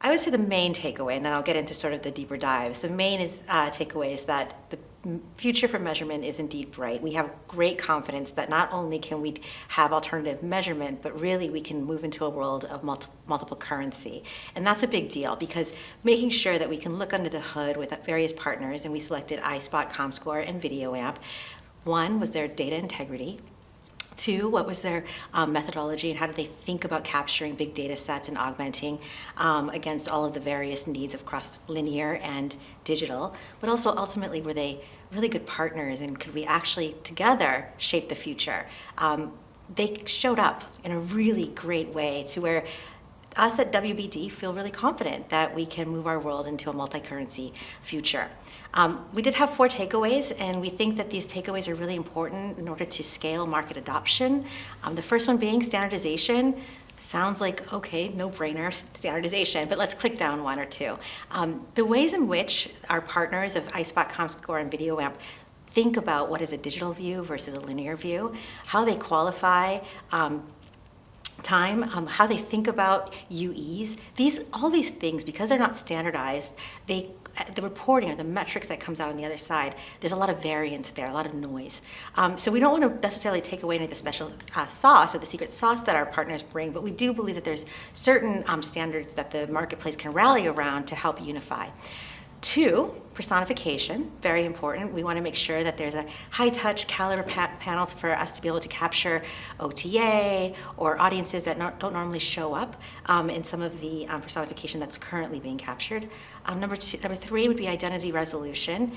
I would say the main takeaway, and then I'll get into sort of the deeper dives. The main takeaway is that the future for measurement is indeed bright. We have great confidence that not only can we have alternative measurement, but really we can move into a world of multiple currency. And that's a big deal, because making sure that we can look under the hood with various partners, and we selected iSpot, Comscore, and VideoAmp. One was their data integrity. Two, what was their methodology, and how did they think about capturing big data sets and augmenting against all of the various needs across linear and digital? But also, ultimately, were they really good partners, and could we actually together shape the future? They showed up in a really great way to where us at WBD feel really confident that we can move our world into a multi-currency future. We did have 4 takeaways, and we think that these takeaways are really important in order to scale market adoption. The first one being standardization. Sounds like, okay, no-brainer, standardization, but let's click down 1 or 2. The ways in which our partners of iSpot, Comscore, and VideoAmp think about what is a digital view versus a linear view, how they qualify time, how they think about UEs, all these things, because they're not standardized, the reporting or the metrics that comes out on the other side, there's a lot of variance there, a lot of noise. So we don't want to necessarily take away any of the special sauce or the secret sauce that our partners bring, but we do believe that there's certain standards that the marketplace can rally around to help unify. 2, personification, very important. We want to make sure that there's a high-touch caliber panel for us to be able to capture OTA or audiences that don't normally show up in some of the personification that's currently being captured. Number 3 would be identity resolution.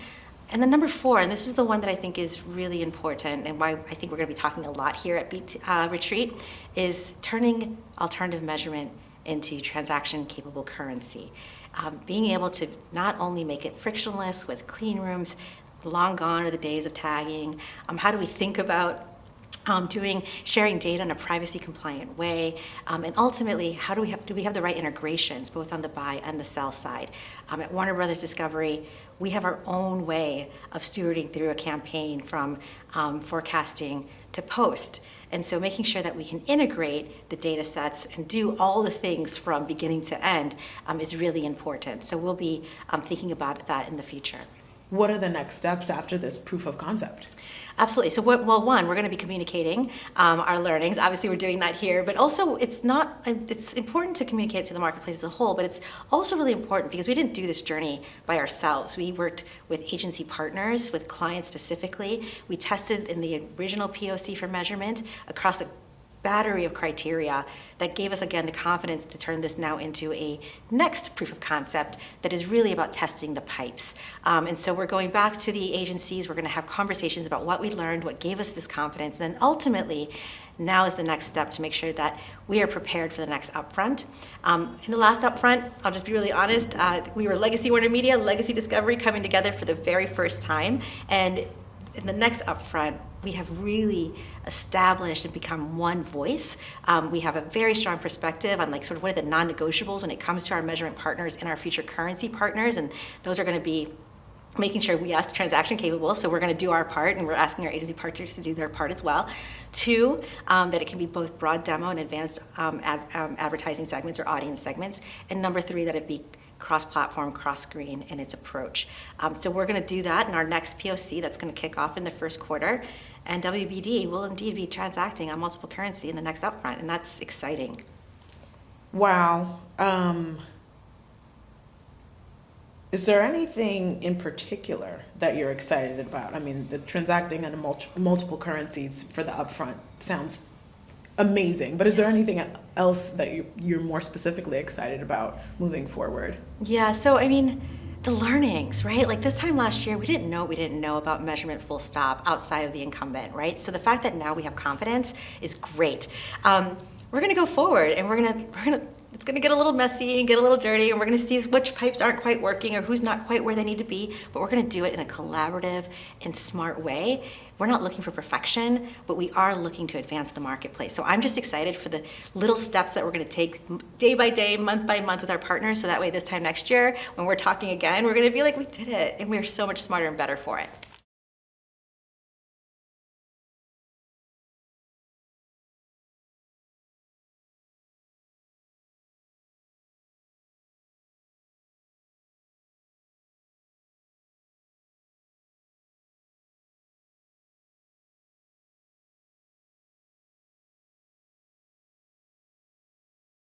And then number 4, and this is the one that I think is really important, and why I think we're going to be talking a lot here at Retreat, is turning alternative measurement into transaction-capable currency. Being able to not only make it frictionless with clean rooms, long gone are the days of tagging. How do we think about sharing data in a privacy-compliant way, and ultimately, how do we have the right integrations both on the buy and the sell side? At Warner Brothers Discovery, we have our own way of stewarding through a campaign from forecasting to post. And so making sure that we can integrate the data sets and do all the things from beginning to end is really important. So we'll be thinking about that in the future. What are the next steps after this proof of concept? Absolutely. So, one, we're going to be communicating our learnings. Obviously, we're doing that here, but also it's important to communicate it to the marketplace as a whole, but it's also really important because we didn't do this journey by ourselves. We worked with agency partners, with clients specifically. We tested in the original POC for measurement across the battery of criteria that gave us, again, the confidence to turn this now into a next proof of concept that is really about testing the pipes. And so we're going back to the agencies. We're going to have conversations about what we learned, what gave us this confidence, and then ultimately, now is the next step to make sure that we are prepared for the next upfront. In the last upfront, I'll just be really honest, we were Legacy WarnerMedia, Legacy Discovery coming together for the very first time, and in the next upfront, we have really established and become one voice. We have a very strong perspective on sort of what are the non-negotiables when it comes to our measurement partners and our future currency partners, and those are going to be making sure we are transaction capable, so we're going to do our part, and we're asking our agency partners to do their part as well. 2, that it can be both broad demo and advanced advertising segments or audience segments. And number 3, that it be cross-platform, cross-screen in its approach. So we're going to do that in our next POC that's going to kick off in the first quarter, and WBD will indeed be transacting on multiple currency in the next upfront, and that's exciting. Wow. Is there anything in particular that you're excited about? I mean, the transacting on multiple currencies for the upfront sounds amazing, but is there anything else that you're more specifically excited about moving forward? Yeah, so I mean, the learnings, right? Like this time last year, we didn't know about measurement full stop outside of the incumbent, right? So the fact that now we have confidence is great. We're gonna go forward, and it's gonna get a little messy and get a little dirty, and we're gonna see which pipes aren't quite working or who's not quite where they need to be, but we're gonna do it in a collaborative and smart way. We're not looking for perfection, but we are looking to advance the marketplace. So I'm just excited for the little steps that we're gonna take day by day, month by month with our partners, so that way this time next year, when we're talking again, we're gonna be like, we did it, and we're so much smarter and better for it.